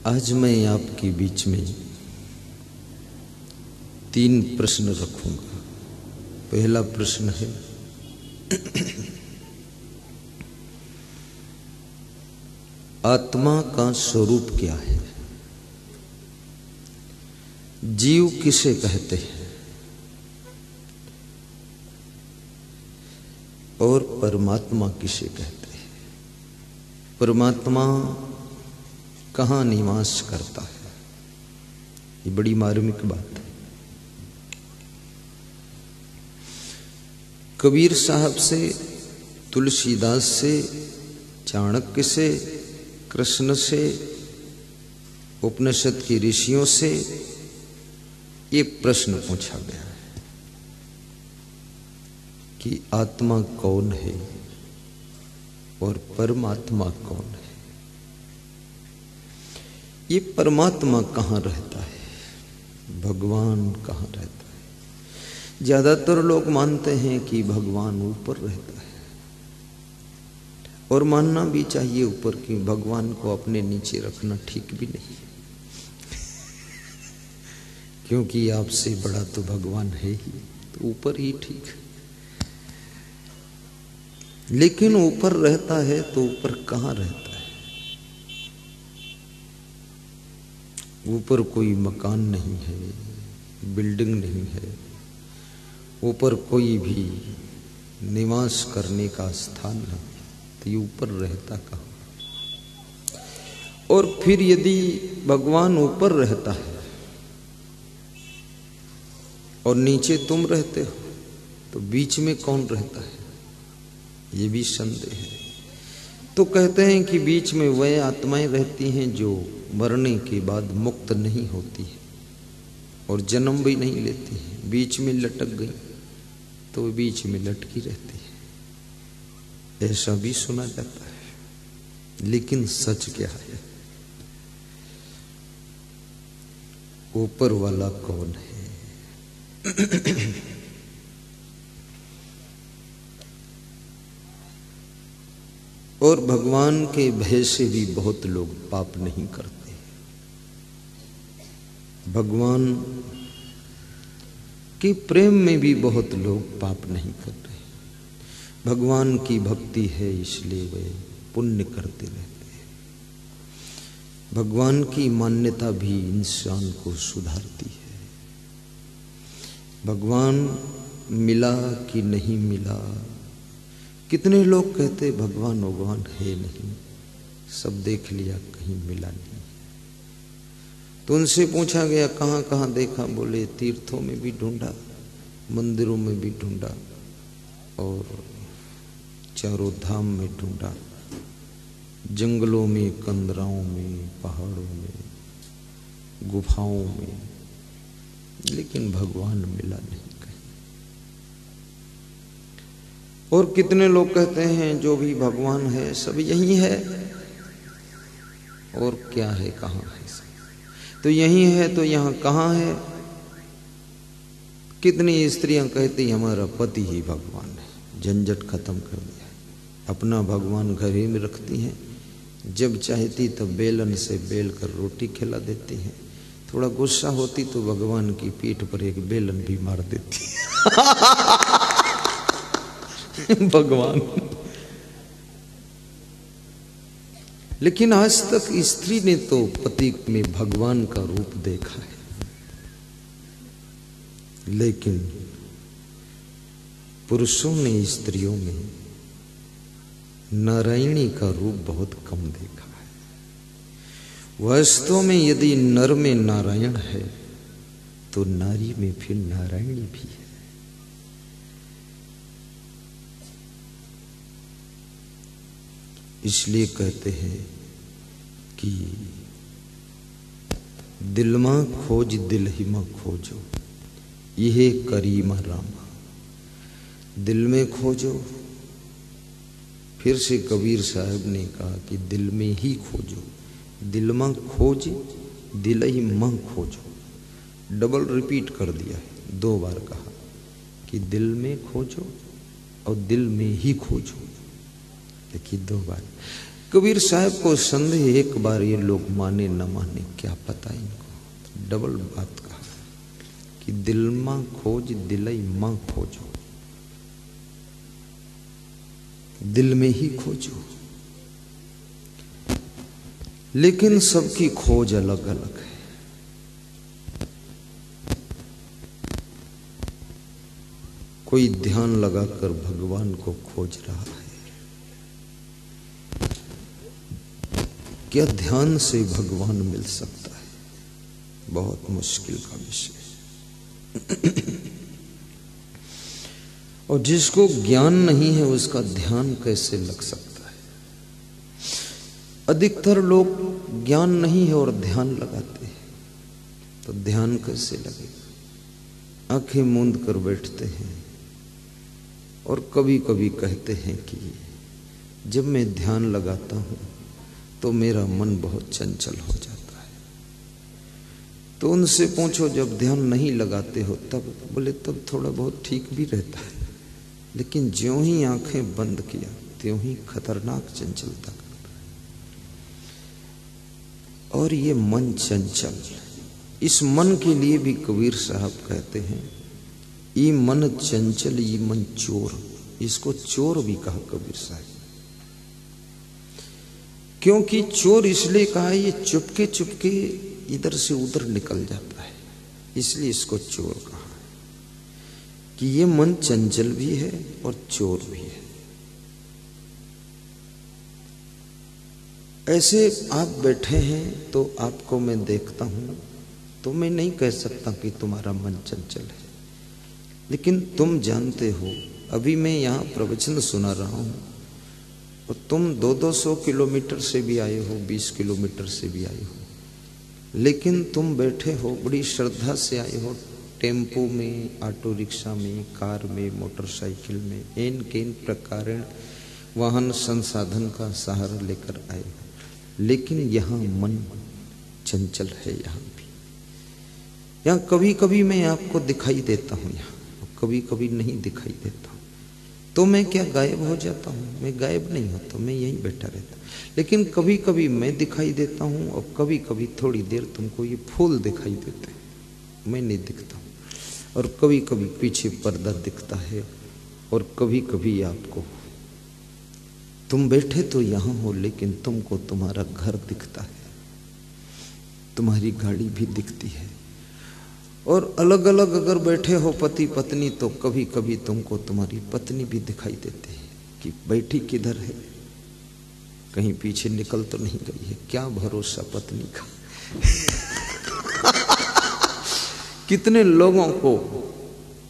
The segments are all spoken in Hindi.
आज मैं आपके बीच में 3 प्रश्न रखूंगा। पहला प्रश्न है आत्मा का स्वरूप क्या है? जीव किसे कहते हैं और परमात्मा किसे कहते हैं? परमात्मा कहाँ निवास करता है? ये बड़ी मार्मिक बात है। कबीर साहब से, तुलसीदास से, चाणक्य से, कृष्ण से, उपनिषद के ऋषियों से ये प्रश्न पूछा गया है कि आत्मा कौन है और परमात्मा कौन है? ये परमात्मा कहाँ रहता है, भगवान कहाँ रहता है? ज्यादातर लोग मानते हैं कि भगवान ऊपर रहता है, और मानना भी चाहिए ऊपर, कि भगवान को अपने नीचे रखना ठीक भी नहीं है, क्योंकि आपसे बड़ा तो भगवान है ही, तो ऊपर ही ठीक है। लेकिन ऊपर रहता है तो ऊपर कहाँ रहता है? ऊपर कोई मकान नहीं है, बिल्डिंग नहीं है, ऊपर कोई भी निवास करने का स्थान नहीं, तो ये ऊपर रहता कहाँ? और फिर यदि भगवान ऊपर रहता है और नीचे तुम रहते हो, तो बीच में कौन रहता है? ये भी संदेह है। तो कहते हैं कि बीच में वह आत्माएं रहती हैं जो मरने के बाद मुक्त नहीं होती है और जन्म भी नहीं लेती है, बीच में लटक गई तो बीच में लटकी रहती है। ऐसा भी सुना जाता है। लेकिन सच क्या है? ऊपर वाला कौन है? और भगवान के भय से भी बहुत लोग पाप नहीं करते। भगवान के प्रेम में भी बहुत लोग पाप नहीं कर रहे। भगवान की भक्ति है इसलिए वे पुण्य करते रहते हैं। भगवान की मान्यता भी इंसान को सुधारती है। भगवान मिला कि नहीं मिला, कितने लोग कहते भगवान भगवान है नहीं, सब देख लिया कहीं मिला नहीं। तो उनसे पूछा गया कहाँ कहाँ देखा? बोले तीर्थों में भी ढूंढा, मंदिरों में भी ढूंढा, और चारों धाम में ढूंढा, जंगलों में, कंदराओं में, पहाड़ों में, गुफाओं में, लेकिन भगवान मिला नहीं कहीं। और कितने लोग कहते हैं जो भी भगवान है सब यही है, और क्या है, कहाँ है? तो यही है तो यहाँ कहाँ है? कितनी स्त्रियां कहती हमारा पति ही भगवान है, झंझट खत्म कर दिया है। अपना भगवान घर ही में रखती हैं, जब चाहती तब बेलन से बेल कर रोटी खिला देती हैं। थोड़ा गुस्सा होती तो भगवान की पीठ पर एक बेलन भी मार देती भगवान। लेकिन आज तक स्त्री ने तो पति में भगवान का रूप देखा है, लेकिन पुरुषों ने स्त्रियों में नारायणी का रूप बहुत कम देखा है। वास्तव में यदि नर में नारायण है तो नारी में फिर नारायणी भी है। इसलिए कहते हैं कि दिल में खोज दिल ही में खोजो, यह करीमा रामा। दिल में खोजो, फिर से कबीर साहब ने कहा कि दिल में ही खोजो, दिल में खोज दिल ही में खोजो। डबल रिपीट कर दिया है, 2 बार कहा कि दिल में खोजो और दिल में ही खोजो। देखिए 2 बार। कबीर साहब को संदेह, एक बार ये लोग माने न माने क्या पता इनको। डबल बात कहा कि दिल मां खोज दिलई मां खोजो, दिल में ही खोजो। लेकिन सबकी खोज अलग अलग है। कोई ध्यान लगाकर भगवान को खोज रहा है। क्या ध्यान से भगवान मिल सकता है? बहुत मुश्किल का विषय। और जिसको ज्ञान नहीं है उसका ध्यान कैसे लग सकता है? अधिकतर लोग ज्ञान नहीं है और ध्यान लगाते हैं, तो ध्यान कैसे लगेगा? आंखें मूंद कर बैठते हैं और कभी कभी कहते हैं कि जब मैं ध्यान लगाता हूं तो मेरा मन बहुत चंचल हो जाता है। तो उनसे पूछो जब ध्यान नहीं लगाते हो तब? बोले तब थोड़ा बहुत ठीक भी रहता है, लेकिन ज्यों ही आंखें बंद किया त्यों ही खतरनाक चंचलता करता है। और ये मन चंचल, इस मन के लिए भी कबीर साहब कहते हैं ई मन चंचल ई मन चोर। इसको चोर भी कहा कबीर साहब। क्योंकि चोर इसलिए कहा ये चुपके चुपके इधर से उधर निकल जाता है, इसलिए इसको चोर कहा कि ये मन चंचल भी है और चोर भी है। ऐसे आप बैठे हैं तो आपको मैं देखता हूं तो मैं नहीं कह सकता कि तुम्हारा मन चंचल है, लेकिन तुम जानते हो अभी मैं यहां प्रवचन सुना रहा हूं और तुम 200 किलोमीटर से भी आए हो, 20 किलोमीटर से भी आए हो, लेकिन तुम बैठे हो बड़ी श्रद्धा से आए हो। टेम्पो में, ऑटो रिक्शा में, कार में, मोटरसाइकिल में, इन किन प्रकार वाहन संसाधन का सहारा लेकर आए हो, लेकिन यहाँ मन चंचल है। यहाँ भी, यहाँ कभी कभी मैं आपको दिखाई देता हूँ, यहाँ कभी कभी नहीं दिखाई देता हूँ। तो मैं क्या गायब हो जाता हूँ? मैं गायब नहीं होता, मैं यहीं बैठा रहता हूँ। लेकिन कभी कभी मैं दिखाई देता हूँ और कभी कभी थोड़ी देर तुमको ये फूल दिखाई देते हैं, मैं नहीं दिखता हूँ। और कभी कभी पीछे पर्दा दिखता है और कभी कभी आपको, तुम बैठे तो यहाँ हो लेकिन तुमको तुम्हारा घर दिखता है, तुम्हारी गाड़ी भी दिखती है। और अलग अलग अगर बैठे हो पति पत्नी तो कभी कभी तुमको तुम्हारी पत्नी भी दिखाई देती है कि बैठी किधर है, कहीं पीछे निकल तो नहीं गई है। क्या भरोसा पत्नी का। कितने लोगों को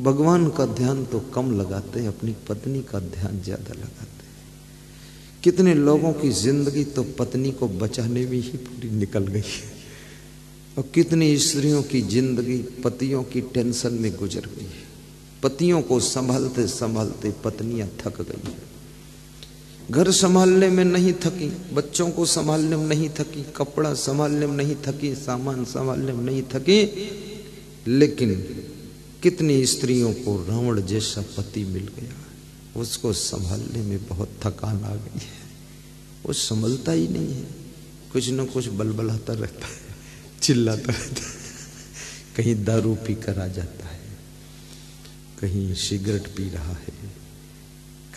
भगवान का ध्यान तो कम लगाते हैं, अपनी पत्नी का ध्यान ज्यादा लगाते हैं। कितने लोगों की जिंदगी तो पत्नी को बचाने में ही पूरी निकल गई है, और कितनी स्त्रियों की जिंदगी पतियों की टेंशन में गुजर गई है। पतियों को संभालते संभालते पत्नियां थक गई है। घर संभालने में नहीं थकी, बच्चों को संभालने में नहीं थकी, कपड़ा संभालने में नहीं थकी, सामान संभालने में नहीं थकी, लेकिन कितनी स्त्रियों को रावण जैसा पति मिल गया, उसको संभालने में बहुत थकान आ गई है। वो संभलता ही नहीं है, कुछ न कुछ बलबलाता रहता है, चिल्लाता रहता है। कहीं दारू पी कर आ जाता है, कहीं सिगरेट पी रहा है,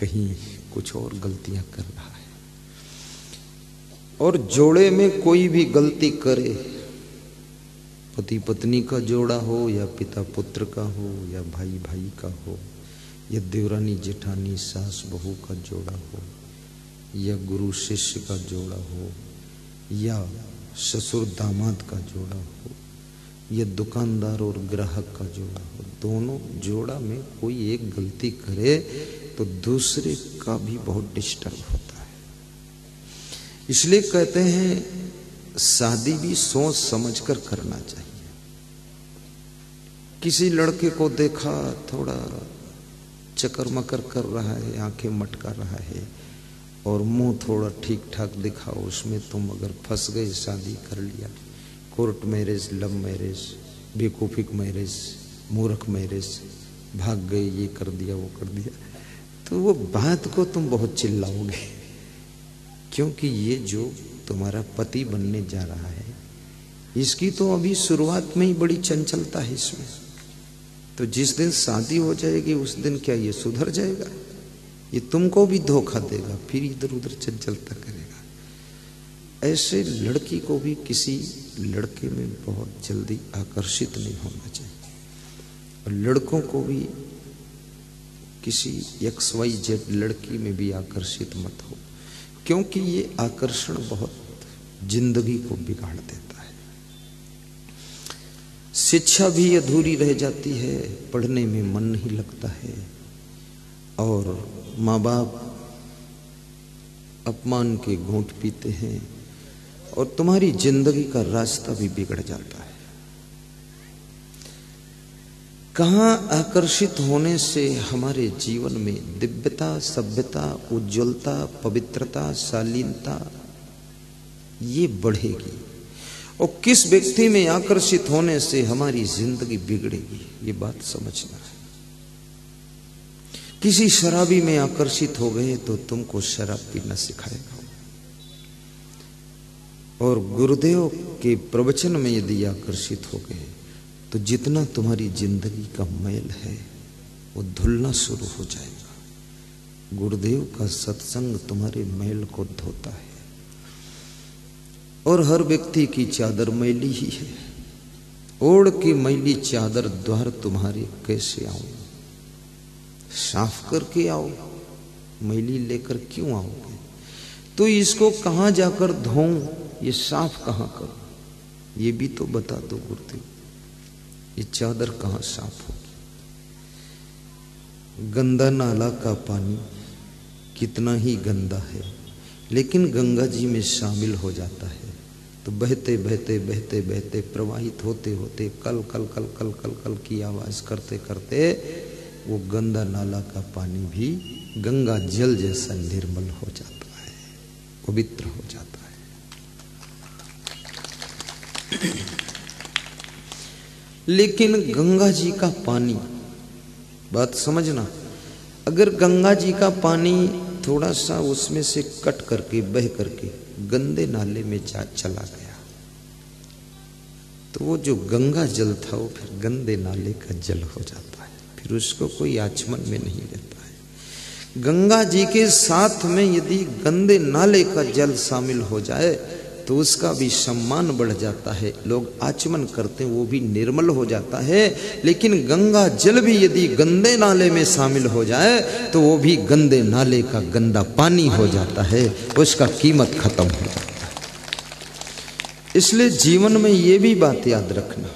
कहीं कुछ और गलतियां कर रहा है। और जोड़े में कोई भी गलती करे, पति पत्नी का जोड़ा हो या पिता पुत्र का हो या भाई भाई का हो या देवरानी जेठानी सास बहू का जोड़ा हो या गुरु शिष्य का जोड़ा हो या ससुर दामाद का जोड़ा हो या दुकानदार और ग्राहक का जोड़ा हो, दोनों जोड़ा में कोई एक गलती करे तो दूसरे का भी बहुत डिस्टर्ब होता है। इसलिए कहते हैं शादी भी सोच समझ कर करना चाहिए। किसी लड़के को देखा थोड़ा चक्कर मकर कर रहा है, आंखें मटका रहा है और मुंह थोड़ा ठीक ठाक दिखाओ, उसमें तुम अगर फंस गए, शादी कर लिया, कोर्ट मैरिज, लव मैरिज, बेवकूफिक मैरिज, मूर्ख मैरिज, भाग गए, ये कर दिया वो कर दिया, तो वो बात को तुम बहुत चिल्लाओगे। क्योंकि ये जो तुम्हारा पति बनने जा रहा है, इसकी तो अभी शुरुआत में ही बड़ी चंचलता है इसमें। तो जिस दिन शादी हो जाएगी उस दिन क्या ये सुधर जाएगा? ये तुमको भी धोखा देगा, फिर इधर उधर चंचलता करेगा। ऐसे लड़की को भी किसी लड़के में बहुत जल्दी आकर्षित नहीं होना चाहिए, और लड़कों को भी किसी XYZ लड़की में भी आकर्षित मत हो, क्योंकि ये आकर्षण बहुत जिंदगी को बिगाड़ देता है। शिक्षा भी अधूरी रह जाती है, पढ़ने में मन नहीं लगता है, और माँ बाप अपमान के घूंट पीते हैं, और तुम्हारी जिंदगी का रास्ता भी बिगड़ जाता है। कहाँ आकर्षित होने से हमारे जीवन में दिव्यता, सभ्यता, उज्ज्वलता, पवित्रता, शालीनता ये बढ़ेगी, और किस व्यक्ति में आकर्षित होने से हमारी जिंदगी बिगड़ेगी, ये बात समझना है। किसी शराबी में आकर्षित हो गए तो तुमको शराब पीना सिखाएगा, और गुरुदेव के प्रवचन में यदि आकर्षित हो गए तो जितना तुम्हारी जिंदगी का मैल है वो धुलना शुरू हो जाएगा। गुरुदेव का सत्संग तुम्हारे मैल को धोता है, और हर व्यक्ति की चादर मैली ही है। ओढ़ की मैली चादर द्वार तुम्हारे कैसे आऊं? साफ करके आओ, मैली लेकर क्यों आओगे? तो इसको कहां जाकर धोऊं, ये साफ कहां करूं, ये भी तो बता दो गुरुदेव। ये चादर कहां साफ होगी? गंदा नाला का पानी कितना ही गंदा है, लेकिन गंगा जी में शामिल हो जाता है तो बहते बहते बहते बहते प्रवाहित होते होते कल कल कल कल कल कल की आवाज करते करते वो गंदा नाला का पानी भी गंगा जल जैसा निर्मल हो जाता है, पवित्र हो जाता है। लेकिन गंगा जी का पानी, बात समझना, अगर गंगा जी का पानी थोड़ा सा उसमें से कट करके बह करके गंदे नाले में चला गया तो वो जो गंगा जल था वो फिर गंदे नाले का जल हो जाता है, फिर उसको कोई आचमन में नहीं लेता है। गंगा जी के साथ में यदि गंदे नाले का जल शामिल हो जाए तो उसका भी सम्मान बढ़ जाता है, लोग आचमन करते हैं, वो भी निर्मल हो जाता है। लेकिन गंगा जल भी यदि गंदे नाले में शामिल हो जाए तो वो भी गंदे नाले का गंदा पानी हो जाता है, उसका कीमत खत्म हो जाता है। इसलिए जीवन में ये भी बात याद रखना,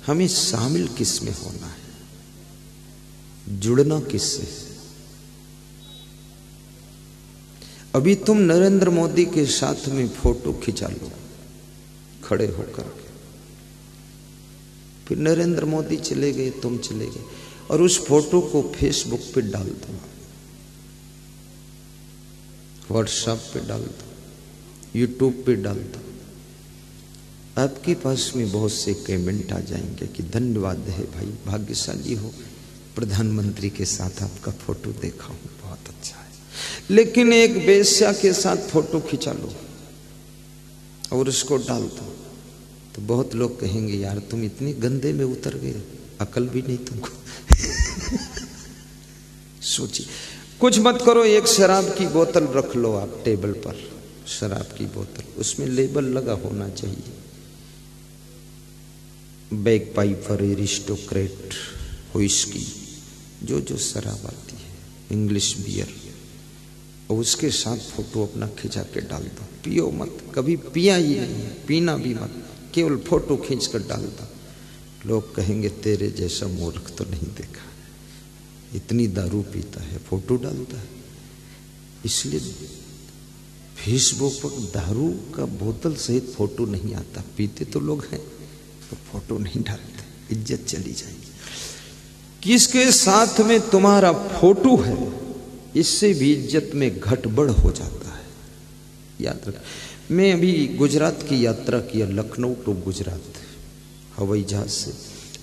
हमें शामिल किस में होना है, जुड़ना किससे। अभी तुम नरेंद्र मोदी के साथ में फोटो खिंचा लो खड़े होकर के, फिर नरेंद्र मोदी चले गए, तुम चले गए, और उस फोटो को फेसबुक पे डाल दो, व्हाट्सएप पे डाल दो, यूट्यूब पे डाल दो, आपके पास में बहुत से कमेंट आ जाएंगे कि धन्यवाद है भाई, भाग्यशाली हो, प्रधानमंत्री के साथ आपका फोटो देखा हूं, बहुत अच्छा है। लेकिन एक वेश्या के साथ फोटो खिंचा लो और उसको डाल दो तो बहुत लोग कहेंगे यार तुम इतने गंदे में उतर गए, अकल भी नहीं तुमको। सोचिए, कुछ मत करो, एक शराब की बोतल रख लो आप टेबल पर, शराब की बोतल, उसमें लेबल लगा होना चाहिए, बैग पाइपर, एरिस्टोक्रेट, व्हिस्की, जो जो शराब आती है, इंग्लिश बियर, और उसके साथ फोटो अपना खिंचा के डाल दो। पियो मत, कभी पिया ही नहीं, पीना भी मत, केवल फोटो खींच कर डाल दो। लोग कहेंगे तेरे जैसा मूर्ख तो नहीं देखा, इतनी दारू पीता है, फोटो डालता है। इसलिए फेसबुक पर दारू का बोतल सहित फोटो नहीं आता, पीते तो लोग हैं तो फोटो नहीं डालते, इज्जत चली जाएगी। किसके साथ में तुम्हारा फोटो है इससे भी इज्जत में घटबढ़ हो जाता है, याद रख। मैं अभी गुजरात की यात्रा किया, लखनऊ टू गुजरात हवाई जहाज से,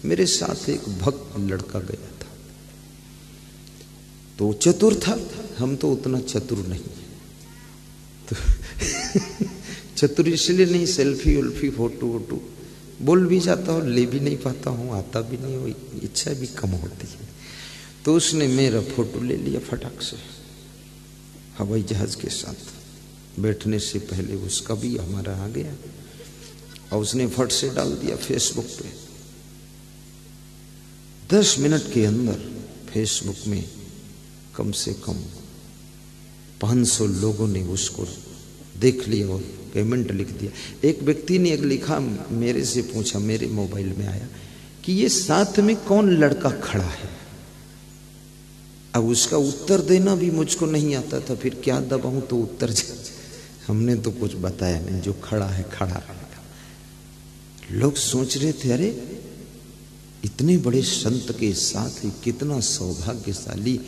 मेरे साथ एक भक्त लड़का गया था, तो चतुर था, हम तो उतना चतुर नहीं, तो चतुर इसलिए नहीं, सेल्फी उल्फी फोटो वोटो बोल भी जाता हूँ, ले भी नहीं पाता हूँ, आता भी नहीं हो, इच्छा भी कम होती है। तो उसने मेरा फोटो ले लिया फटाक से, हवाई जहाज के साथ। बैठने से पहले उसका भी हमारा आ गया और उसने फट से डाल दिया फेसबुक पे। 10 मिनट के अंदर फेसबुक में कम से कम 500 लोगों ने उसको देख लिया और पेमेंट लिख दिया। एक व्यक्ति ने एक लिखा, मेरे से पूछा, मेरे मोबाइल में आया कि ये साथ में कौन लड़का खड़ा है। अब उसका उत्तर देना भी मुझको नहीं आता था, फिर क्या दबाऊं तो उत्तर हमने तो कुछ बताया नहीं, जो खड़ा है खड़ा रहेगा। लोग सोच रहे थे अरे इतने बड़े संत के साथ ही कितना सौभाग्यशाली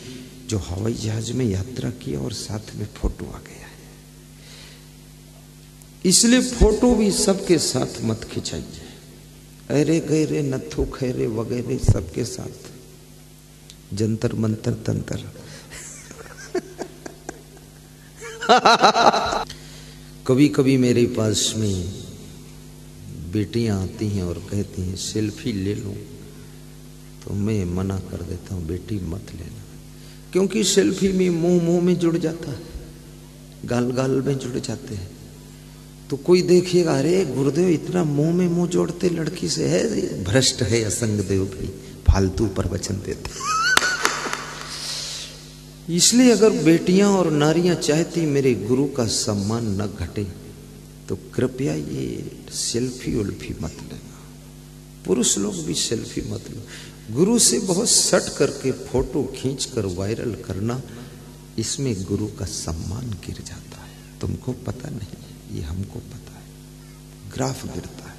जो हवाई जहाज में यात्रा किया और साथ में फोटो आ गया है। इसलिए फोटो भी सबके साथ मत खिंचाइए, अरे गहरे नथु खैरे वगैरह सबके साथ, जंतर मंतर तंतर। कभी कभी मेरे पास में बेटियां आती हैं और कहती हैं सेल्फी ले लूं, तो मैं मना कर देता हूं, बेटी मत लेना, क्योंकि सेल्फी में मुंह में जुड़ जाता है, गाल गाल में जुड़ जाते हैं। तो कोई देखिएगा अरे गुरुदेव इतना मुंह में मुंह जोड़ते लड़की से, है भ्रष्ट है असंग देव भी, फालतू प्रवचन देते। इसलिए अगर बेटियां और नारियां चाहती मेरे गुरु का सम्मान न घटे तो कृपया ये सेल्फी उल्फी मत लेना। पुरुष लोग भी सेल्फी मत लो। गुरु से बहुत सट करके फोटो खींचकर वायरल करना, इसमें गुरु का सम्मान गिर जाता है। तुमको पता नहीं, ये हमको पता है, ग्राफ गिरता है।